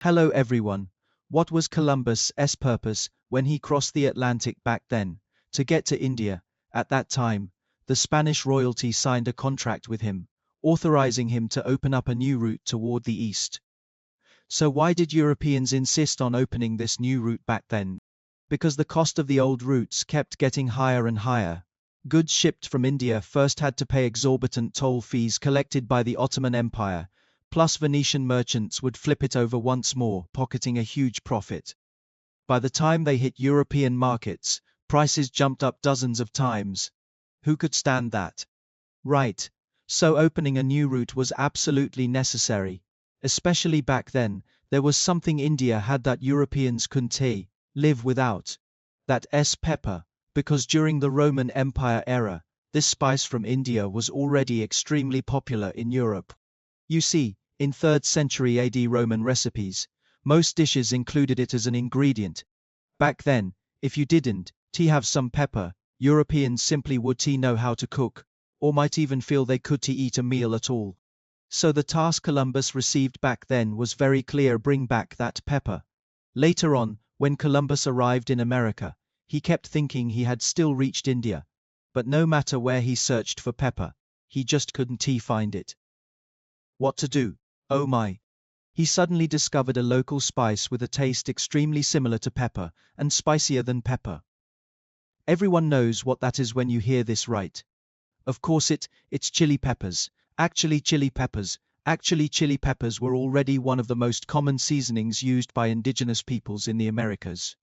Hello everyone. What was Columbus's purpose when he crossed the Atlantic back then? To get to India. At that time, the Spanish royalty signed a contract with him, authorizing him to open up a new route toward the east. So why did Europeans insist on opening this new route back then? Because the cost of the old routes kept getting higher and higher. Goods shipped from India first had to pay exorbitant toll fees collected by the Ottoman Empire, plus Venetian merchants would flip it over once more, pocketing a huge profit. By the time they hit European markets, prices jumped up dozens of times. Who could stand that? Right. So opening a new route was absolutely necessary. Especially back then, there was something India had that Europeans couldn't live without. That's pepper. Because during the Roman Empire era, this spice from India was already extremely popular in Europe. You see, in 3rd century AD Roman recipes, most dishes included it as an ingredient. Back then, if you didn't have some pepper, Europeans simply would know how to cook, or might even feel they could eat a meal at all. So the task Columbus received back then was very clear: bring back that pepper. Later on, when Columbus arrived in America, he kept thinking he had still reached India. But no matter where he searched for pepper, he just couldn't find it. What to do? Oh my! He suddenly discovered a local spice with a taste extremely similar to pepper, and spicier than pepper. Everyone knows what that is when you hear this, right? Of course it's chili peppers. Actually chili peppers were already one of the most common seasonings used by indigenous peoples in the Americas.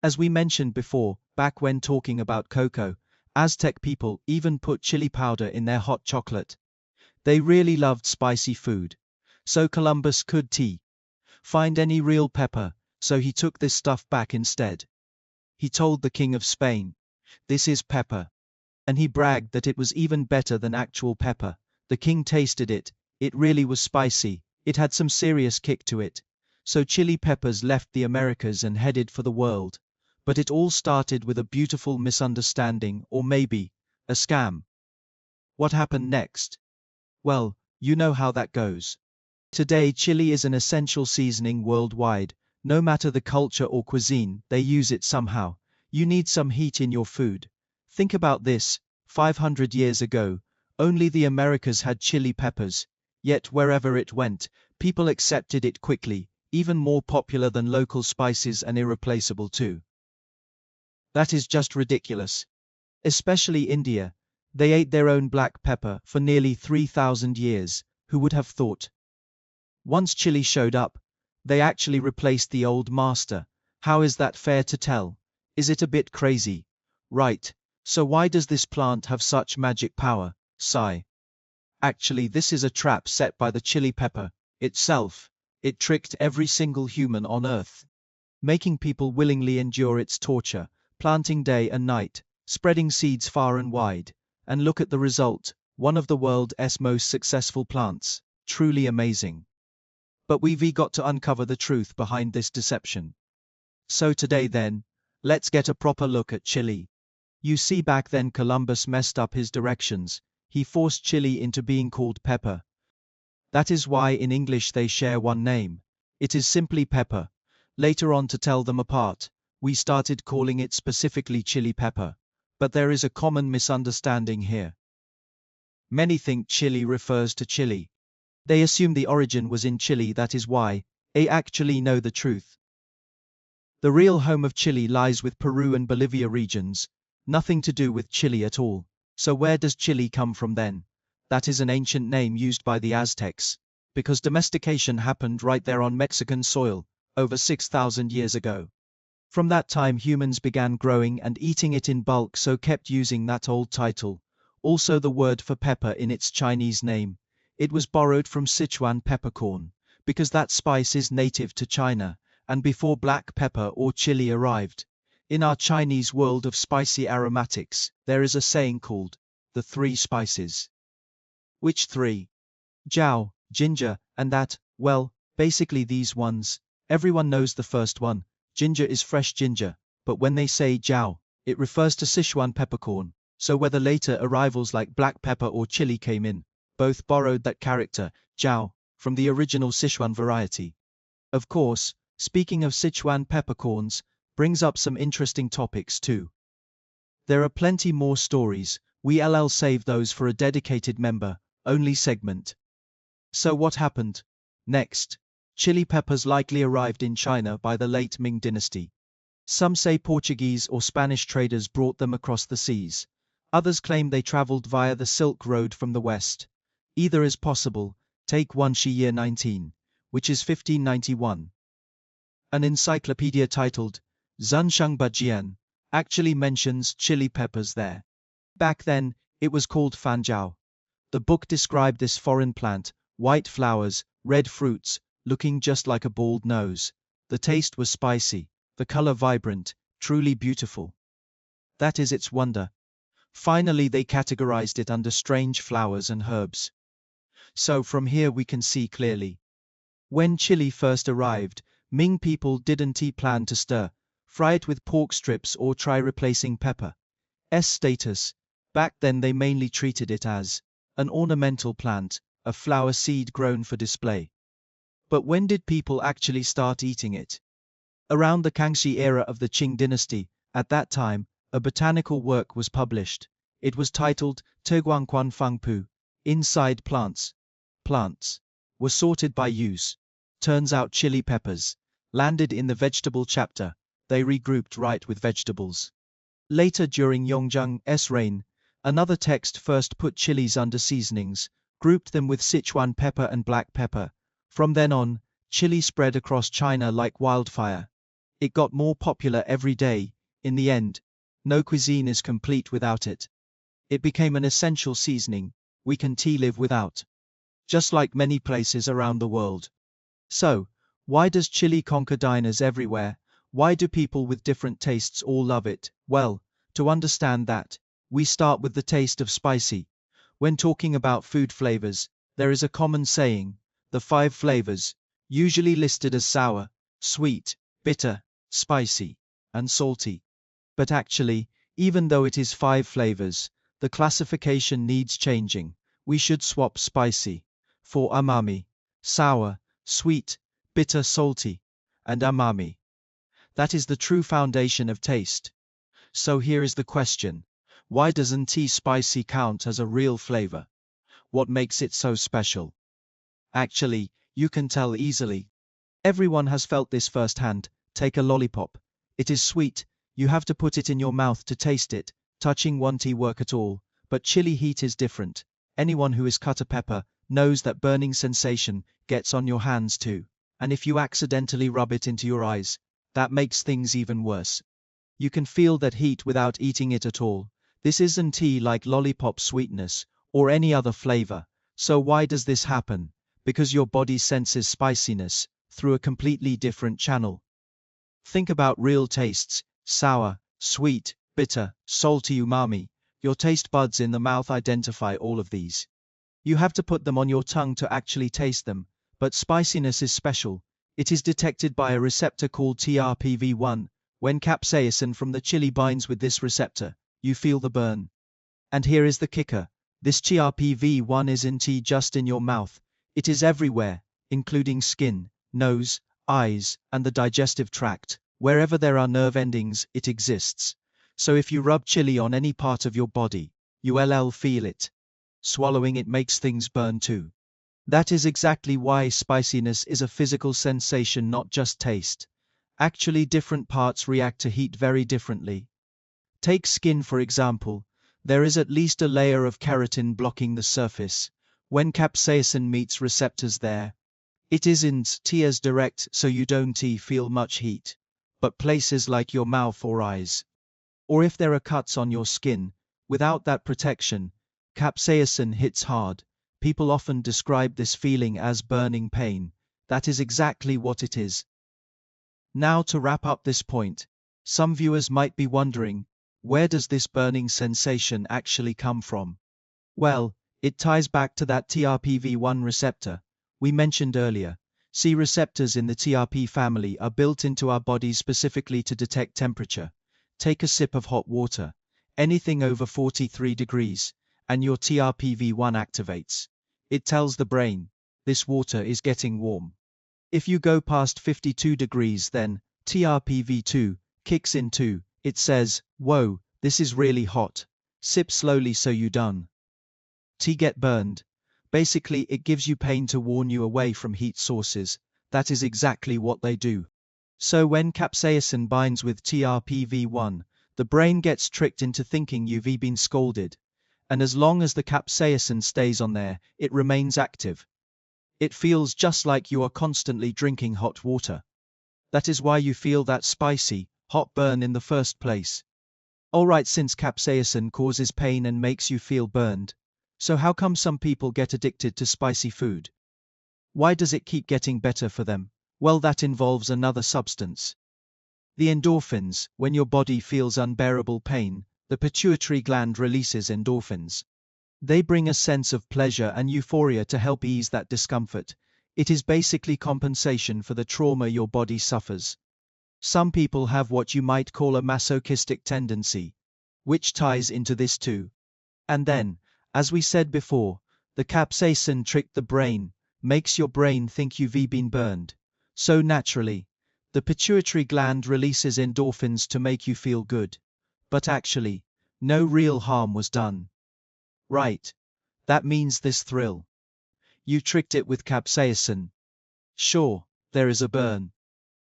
As we mentioned before, back when talking about cocoa, Aztec people even put chili powder in their hot chocolate. They really loved spicy food. So Columbus could find any real pepper, so he took this stuff back instead. He told the King of Spain, "This is pepper." And he bragged that it was even better than actual pepper. The king tasted it. It really was spicy. It had some serious kick to it. So chili peppers left the Americas and headed for the world. But it all started with a beautiful misunderstanding, or maybe a scam. What happened next? Well, you know how that goes. Today chili is an essential seasoning worldwide. No matter the culture or cuisine, they use it somehow. You need some heat in your food. Think about this: 500 years ago, only the Americas had chili peppers. Yet wherever it went, people accepted it quickly, even more popular than local spices and irreplaceable too. That is just ridiculous. Especially India. They ate their own black pepper for nearly 3,000 years. Who would have thought? Once chili showed up, they actually replaced the old master. How is that fair to tell? Is it a bit crazy? Right. So why does this plant have such magic power? Sigh. Actually, this is a trap set by the chili pepper itself. It tricked every single human on earth, making people willingly endure its torture, planting day and night, spreading seeds far and wide. And look at the result: one of the world's most successful plants. Truly amazing. But we've got to uncover the truth behind this deception. So today then, let's get a proper look at chili. You see, back then Columbus messed up his directions. He forced chili into being called pepper. That is why in English they share one name. It is simply pepper. Later on, to tell them apart, we started calling it specifically chili pepper. But there is a common misunderstanding here. Many think chili refers to Chile. They assume the origin was in Chile. That is why they actually know the truth. The real home of chili lies with Peru and Bolivia regions. Nothing to do with Chile at all. So where does chili come from then? That is an ancient name used by the Aztecs, because domestication happened right there on Mexican soil, over 6,000 years ago. From that time humans began growing and eating it in bulk, so kept using that old title. Also the word for pepper in its Chinese name. It was borrowed from Sichuan peppercorn, because that spice is native to China, and before black pepper or chili arrived. In our Chinese world of spicy aromatics, there is a saying called the 3 spices. Which 3? Jiao, ginger, and that, well, basically these ones. Everyone knows the first one. Ginger is fresh ginger, but when they say jiao, it refers to Sichuan peppercorn. So whether later arrivals like black pepper or chili came in, both borrowed that character, jiao, from the original Sichuan variety. Of course, speaking of Sichuan peppercorns, brings up some interesting topics too. There are plenty more stories, we'll save those for a dedicated member-only segment. So what happened? Next, chili peppers likely arrived in China by the late Ming dynasty. Some say Portuguese or Spanish traders brought them across the seas. Others claim they traveled via the Silk Road from the west. Either is possible. Take one Shi year 19, which is 1591. An encyclopedia titled Zunsheng Bajian actually mentions chili peppers there. Back then, it was called fanjiao. The book described this foreign plant, white flowers, red fruits, looking just like a bald nose. The taste was spicy, the color vibrant, truly beautiful. That is its wonder. Finally, they categorized it under strange flowers and herbs. So from here we can see clearly. When chili first arrived, Ming people didn't plan to stir, fry it with pork strips or try replacing pepper's status. Back then they mainly treated it as an ornamental plant, a flower seed grown for display. But when did people actually start eating it? Around the Kangxi era of the Qing dynasty, at that time, a botanical work was published. It was titled Teguangquan Fengpu, Inside Plants. Plants were sorted by use. Turns out chili peppers landed in the vegetable chapter. They regrouped right with vegetables. Later during Yongzheng's reign, another text first put chilies under seasonings, grouped them with Sichuan pepper and black pepper. From then on, chili spread across China like wildfire. It got more popular every day. In the end, no cuisine is complete without it. It became an essential seasoning we can't live without. Just like many places around the world. So, why does chili conquer diners everywhere? Why do people with different tastes all love it? Well, to understand that, we start with the taste of spicy. When talking about food flavors, there is a common saying, the 5 flavors, usually listed as sour, sweet, bitter, spicy, and salty. But actually, even though it is 5 flavors, the classification needs changing. We should swap spicy for umami, sour, sweet, bitter, salty, and umami. That is the true foundation of taste. So here is the question. Why doesn't spicy count as a real flavor? What makes it so special? Actually, you can tell easily. Everyone has felt this firsthand. Take a lollipop. It is sweet. You have to put it in your mouth to taste it. Touching won't work at all. But chili heat is different. Anyone who has cut a pepper knows that burning sensation gets on your hands too. And if you accidentally rub it into your eyes, that makes things even worse. You can feel that heat without eating it at all. This isn't like lollipop sweetness or any other flavor. So why does this happen? Because your body senses spiciness through a completely different channel. Think about real tastes: sour, sweet, bitter, salty, umami. Your taste buds in the mouth identify all of these. You have to put them on your tongue to actually taste them. But spiciness is special. It is detected by a receptor called TRPV1. When capsaicin from the chili binds with this receptor, you feel the burn. And here is the kicker. This TRPV1 isn't just in your mouth. It is everywhere, including skin, nose, eyes, and the digestive tract. Wherever there are nerve endings, it exists. So if you rub chili on any part of your body, you'll feel it. Swallowing it makes things burn too. That is exactly why spiciness is a physical sensation, not just taste. Actually, different parts react to heat very differently. Take skin for example. There is at least a layer of keratin blocking the surface. When capsaicin meets receptors there, it isn't as direct, so you don't feel much heat. But places like your mouth or eyes, or if there are cuts on your skin, without that protection, capsaicin hits hard. People often describe this feeling as burning pain. That is exactly what it is. Now to wrap up this point, some viewers might be wondering, where does this burning sensation actually come from? Well, it ties back to that TRPV1 receptor we mentioned earlier. See, receptors in the TRP family are built into our bodies specifically to detect temperature. Take a sip of hot water, anything over 43 degrees, and your TRPV1 activates. It tells the brain, this water is getting warm. If you go past 52 degrees, then TRPV2 kicks in too. It says, "Whoa, this is really hot. Sip slowly so you don't get burned." Basically, it gives you pain to warn you away from heat sources. That is exactly what they do. So when capsaicin binds with TRPV1, the brain gets tricked into thinking you've been scalded. And as long as the capsaicin stays on there, it remains active. It feels just like you are constantly drinking hot water. That is why you feel that spicy, hot burn in the first place. Alright, since capsaicin causes pain and makes you feel burned, so how come some people get addicted to spicy food? Why does it keep getting better for them? Well, that involves another substance. The endorphins. When your body feels unbearable pain, the pituitary gland releases endorphins. They bring a sense of pleasure and euphoria to help ease that discomfort. It is basically compensation for the trauma your body suffers. Some people have what you might call a masochistic tendency, which ties into this too. And then, as we said before, the capsaicin tricked the brain, makes your brain think you've been burned. So naturally, the pituitary gland releases endorphins to make you feel good. But actually, no real harm was done. Right. That means this thrill. You tricked it with capsaicin. Sure, there is a burn.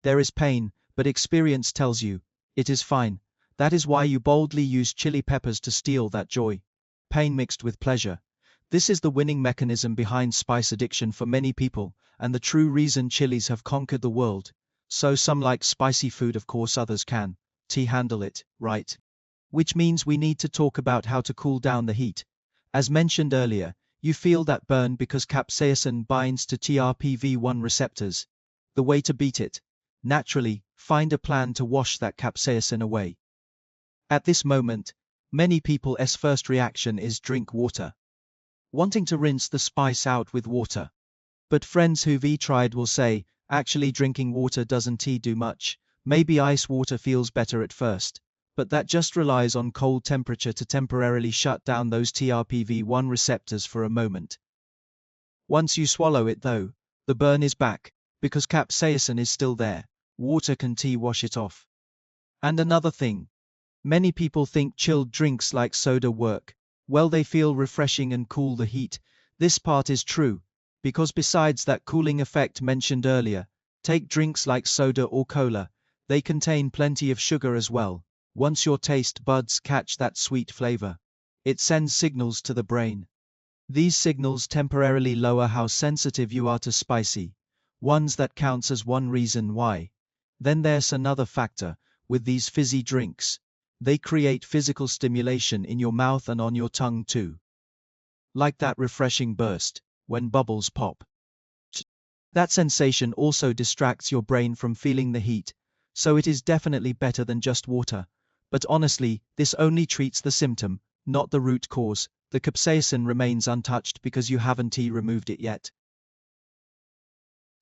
There is pain, but experience tells you, it is fine. That is why you boldly use chili peppers to steal that joy. Pain mixed with pleasure. This is the winning mechanism behind spice addiction for many people, and the true reason chilies have conquered the world. So some like spicy food, of course others can handle it, right? Which means we need to talk about how to cool down the heat. As mentioned earlier, you feel that burn because capsaicin binds to TRPV1 receptors. The way to beat it? Naturally, find a plan to wash that capsaicin away. At this moment, many people's first reaction is drink water, wanting to rinse the spice out with water. But friends who've tried will say, actually drinking water doesn't do much. Maybe ice water feels better at first, but that just relies on cold temperature to temporarily shut down those TRPV1 receptors for a moment. Once you swallow it though, the burn is back, because capsaicin is still there. Water can wash it off. And another thing. Many people think chilled drinks like soda work. Well, they feel refreshing and cool the heat. This part is true, because besides that cooling effect mentioned earlier, take drinks like soda or cola. They contain plenty of sugar as well. Once your taste buds catch that sweet flavor, it sends signals to the brain. These signals temporarily lower how sensitive you are to spicy ones. That counts as one reason why. Then there's another factor. With these fizzy drinks, they create physical stimulation in your mouth and on your tongue too. Like that refreshing burst when bubbles pop. That sensation also distracts your brain from feeling the heat, so it is definitely better than just water. But honestly, this only treats the symptom, not the root cause. The capsaicin remains untouched because you haven't removed it yet.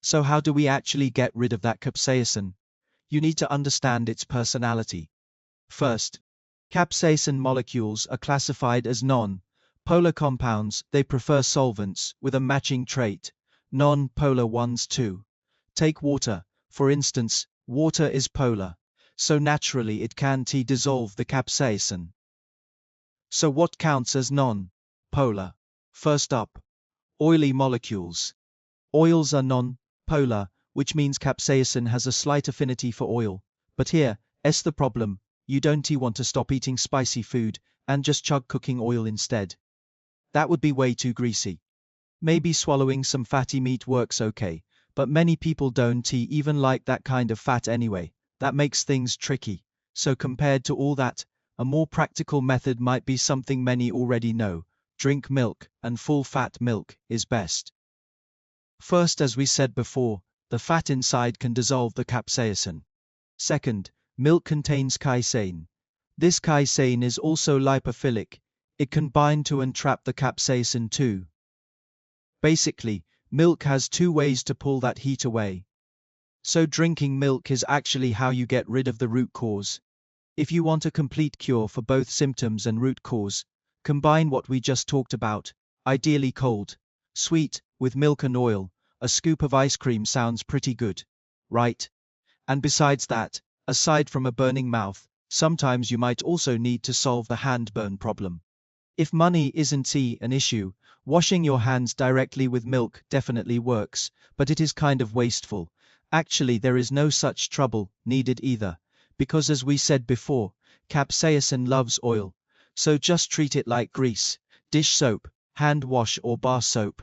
So how do we actually get rid of that capsaicin? You need to understand its personality. First, capsaicin molecules are classified as non-polar compounds. They prefer solvents with a matching trait. Non-polar ones too. Take water, for instance. Water is polar, so naturally it can dissolve the capsaicin. So what counts as non-polar? First up, oily molecules. Oils are non-polar, which means capsaicin has a slight affinity for oil. But here's the problem. You don't want to stop eating spicy food and just chug cooking oil instead. That would be way too greasy. Maybe swallowing some fatty meat works okay, but many people don't even like that kind of fat anyway. That makes things tricky. So compared to all that, a more practical method might be something many already know. Drink milk, and full-fat milk is best. First, as we said before, the fat inside can dissolve the capsaicin. Second, milk contains casein. This casein is also lipophilic. It can bind to and trap the capsaicin too. Basically, milk has two ways to pull that heat away. So drinking milk is actually how you get rid of the root cause. If you want a complete cure for both symptoms and root cause, combine what we just talked about, ideally cold, sweet, with milk and oil. a scoop of ice cream sounds pretty good, right? And besides that, aside from a burning mouth, sometimes you might also need to solve the hand burn problem. If money isn't an issue, washing your hands directly with milk definitely works, but it is kind of wasteful. Actually, there is no such trouble needed either, because as we said before, capsaicin loves oil, so just treat it like grease, dish soap, hand wash or bar soap.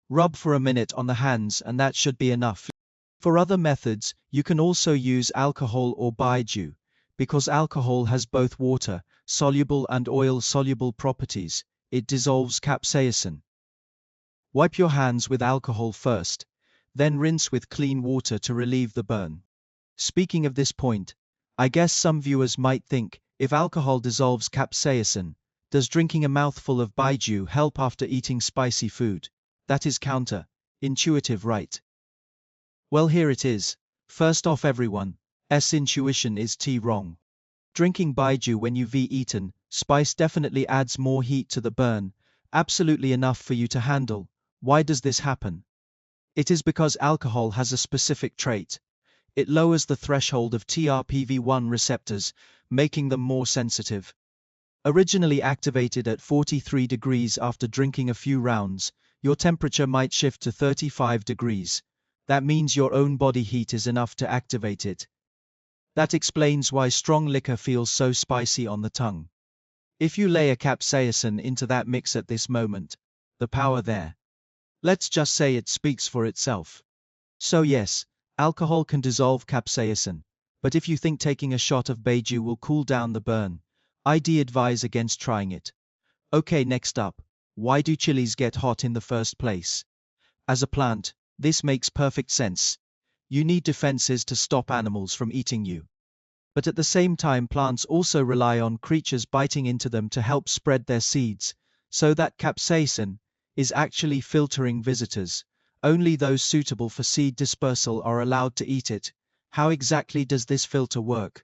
Rub for a minute on the hands and that should be enough. For other methods, you can also use alcohol or baijiu, because alcohol has both water-soluble and oil-soluble properties, it dissolves capsaicin. Wipe your hands with alcohol first, then rinse with clean water to relieve the burn. Speaking of this point, I guess some viewers might think, if alcohol dissolves capsaicin, does drinking a mouthful of baijiu help after eating spicy food? That is counter-intuitive, right? Well, here it is. First off, everyone's intuition is wrong. Drinking baijiu when you've eaten spice definitely adds more heat to the burn, absolutely enough for you to handle. Why does this happen? It is because alcohol has a specific trait. It lowers the threshold of TRPV1 receptors, making them more sensitive. Originally activated at 43 degrees after drinking a few rounds, your temperature might shift to 35 degrees. That means your own body heat is enough to activate it. That explains why strong liquor feels so spicy on the tongue. If you lay a capsaicin into that mix at this moment, the power there, let's just say it speaks for itself. So yes, alcohol can dissolve capsaicin, but if you think taking a shot of baijiu will cool down the burn, I'd advise against trying it. Okay, next up, why do chilies get hot in the first place? As a plant, this makes perfect sense. You need defenses to stop animals from eating you. But at the same time, plants also rely on creatures biting into them to help spread their seeds, so that capsaicin is actually filtering visitors. Only those suitable for seed dispersal are allowed to eat it. How exactly does this filter work?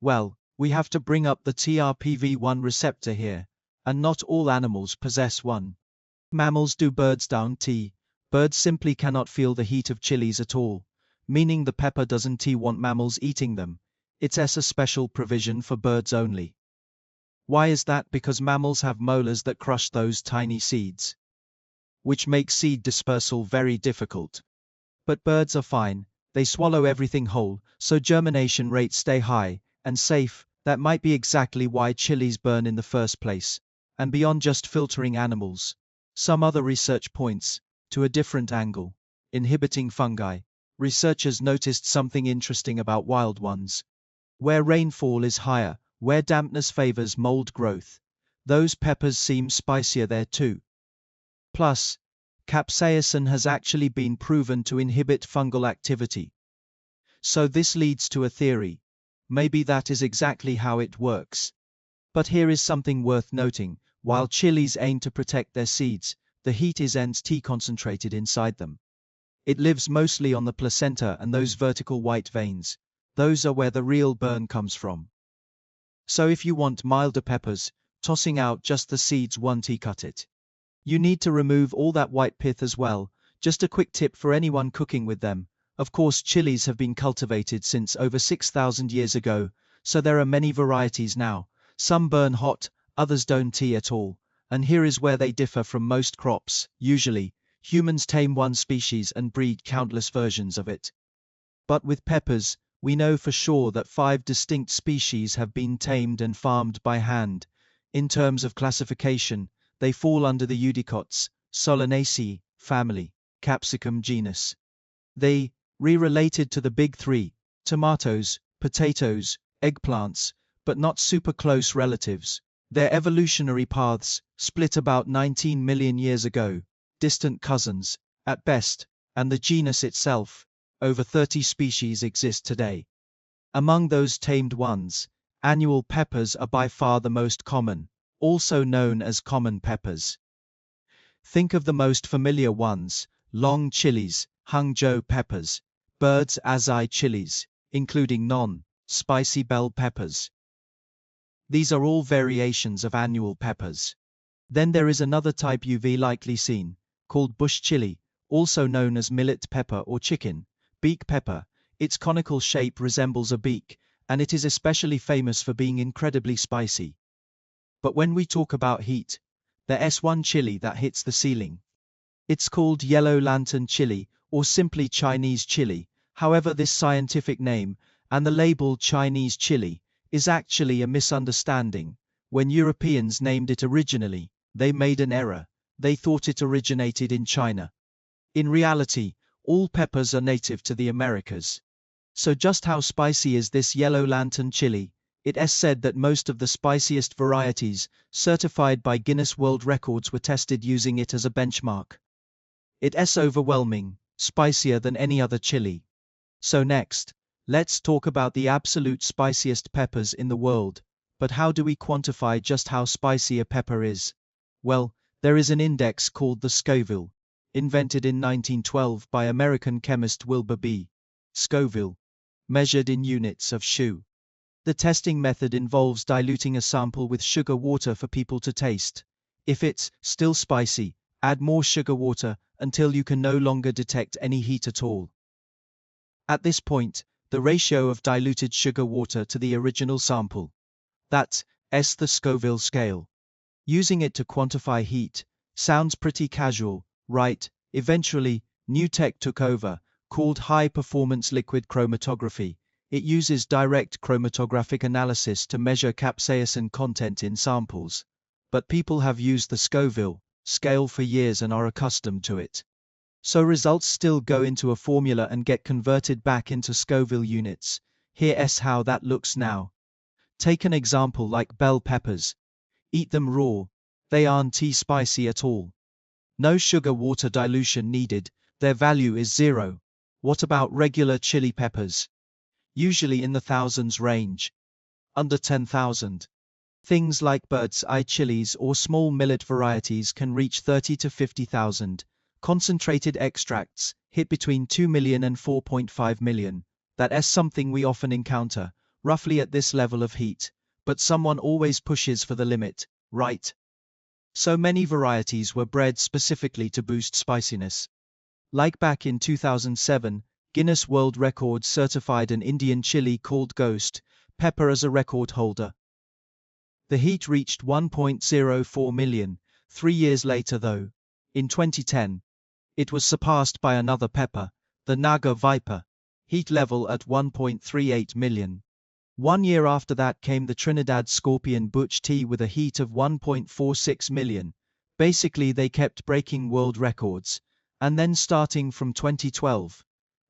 Well, we have to bring up the TRPV1 receptor here, and not all animals possess one. Mammals do, birds don't. Birds simply cannot feel the heat of chilies at all, meaning the pepper doesn't want mammals eating them. It's a special provision for birds only. Why is that? Because mammals have molars that crush those tiny seeds, which makes seed dispersal very difficult. But birds are fine, they swallow everything whole, so germination rates stay high and safe. That might be exactly why chilies burn in the first place. And beyond just filtering animals, some other research points to a different angle. Inhibiting fungi. Researchers noticed something interesting about wild ones. Where rainfall is higher, where dampness favors mold growth, those peppers seem spicier there too. Plus, capsaicin has actually been proven to inhibit fungal activity. So this leads to a theory. Maybe that is exactly how it works. But here is something worth noting. While chilies aim to protect their seeds, the heat is concentrated inside them. It lives mostly on the placenta and those vertical white veins. Those are where the real burn comes from. So if you want milder peppers, tossing out just the seeds won't cut it. You need to remove all that white pith as well. Just a quick tip for anyone cooking with them. Of course, chilies have been cultivated since over 6,000 years ago, so there are many varieties now. Some burn hot, others don't at all. And here is where they differ from most crops. Usually, humans tame one species and breed countless versions of it. But with peppers, we know for sure that 5 distinct species have been tamed and farmed by hand. In terms of classification, they fall under the Eudicots, Solanaceae family, capsicum genus. They related to the big three: tomatoes, potatoes, eggplants, but not super close relatives. Their evolutionary paths split about 19 million years ago, distant cousins, at best, and the genus itself, over 30 species exist today. Among those tamed ones, annual peppers are by far the most common, also known as common peppers. Think of the most familiar ones: long chilies, Hangzhou peppers, bird's eye chilies, including non-spicy bell peppers. These are all variations of annual peppers. Then there is another type you've likely seen, called bush chili, also known as millet pepper or chicken beak pepper. Its conical shape resembles a beak, and it is especially famous for being incredibly spicy. But when we talk about heat, there's one chili that hits the ceiling. It's called yellow lantern chili, or simply Chinese chili. However, this scientific name, and the label Chinese chili, is actually a misunderstanding. When Europeans named it originally, they made an error. They thought it originated in China. In reality, all peppers are native to the Americas. So just how spicy is this yellow lantern chili? It is said that most of the spiciest varieties, certified by Guinness World Records, were tested using it as a benchmark. It is overwhelming, spicier than any other chili. So next, let's talk about the absolute spiciest peppers in the world. But how do we quantify just how spicy a pepper is? Well, there is an index called the Scoville, invented in 1912 by American chemist Wilbur B. Scoville, measured in units of Shu. The testing method involves diluting a sample with sugar water for people to taste. If it's still spicy, add more sugar water until you can no longer detect any heat at all. At this point, the ratio of diluted sugar water to the original sample. That's the Scoville scale. Using it to quantify heat sounds pretty casual, right? Eventually, new tech took over, called high-performance liquid chromatography. It uses direct chromatographic analysis to measure capsaicin content in samples. But people have used the Scoville scale for years and are accustomed to it. So results still go into a formula and get converted back into Scoville units. Here's how that looks now. Take an example like bell peppers. Eat them raw. They aren't spicy at all. No sugar water dilution needed, their value is 0. What about regular chili peppers? Usually in the thousands range. Under 10,000. Things like bird's eye chilies or small millet varieties can reach 30 to 50,000. Concentrated extracts hit between 2 million and 4.5 million. That is something we often encounter, roughly at this level of heat. But someone always pushes for the limit, right? So many varieties were bred specifically to boost spiciness. Like back in 2007, Guinness World Records certified an Indian chili called Ghost Pepper as a record holder. The heat reached 1.04 million. 3 years later though, in 2010, it was surpassed by another pepper, the Naga Viper, heat level at 1.38 million. 1 year after that came the Trinidad Scorpion Butch Tea with a heat of 1.46 million. Basically they kept breaking world records. And then starting from 2012,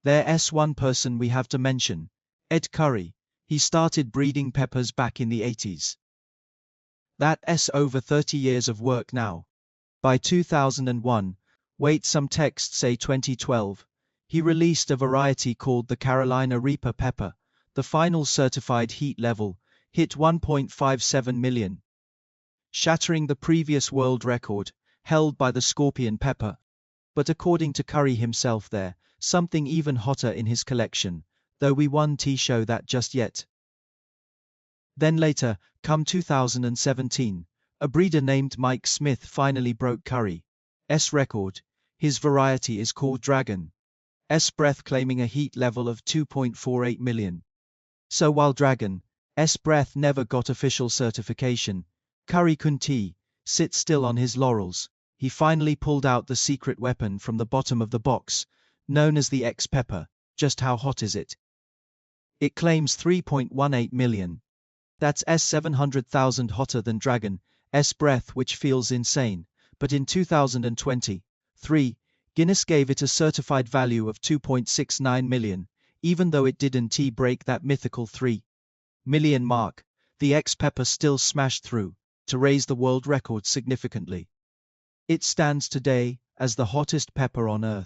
there's one person we have to mention, Ed Curry. He started breeding peppers back in the 80s. That's over 30 years of work now. By 2001, wait, some texts say 2012, he released a variety called the Carolina Reaper pepper. The final certified heat level hit 1.57 million, shattering the previous world record held by the Scorpion pepper. But according to Curry himself, there's something even hotter in his collection, though we won't show that just yet. Then later, come 2017, a breeder named Mike Smith finally broke Curry's record. His variety is called Dragon's Breath, claiming a heat level of 2.48 million. So while Dragon's Breath never got official certification, Curry couldn't sit still on his laurels. He finally pulled out the secret weapon from the bottom of the box, known as the X pepper. Just how hot is it? It claims 3.18 million. That's 700,000 hotter than Dragon's Breath, which feels insane. But in 2023, Guinness gave it a certified value of 2.69 million, even though it didn't break that mythical 3 million mark. The X pepper still smashed through to raise the world record significantly. It stands today as the hottest pepper on Earth.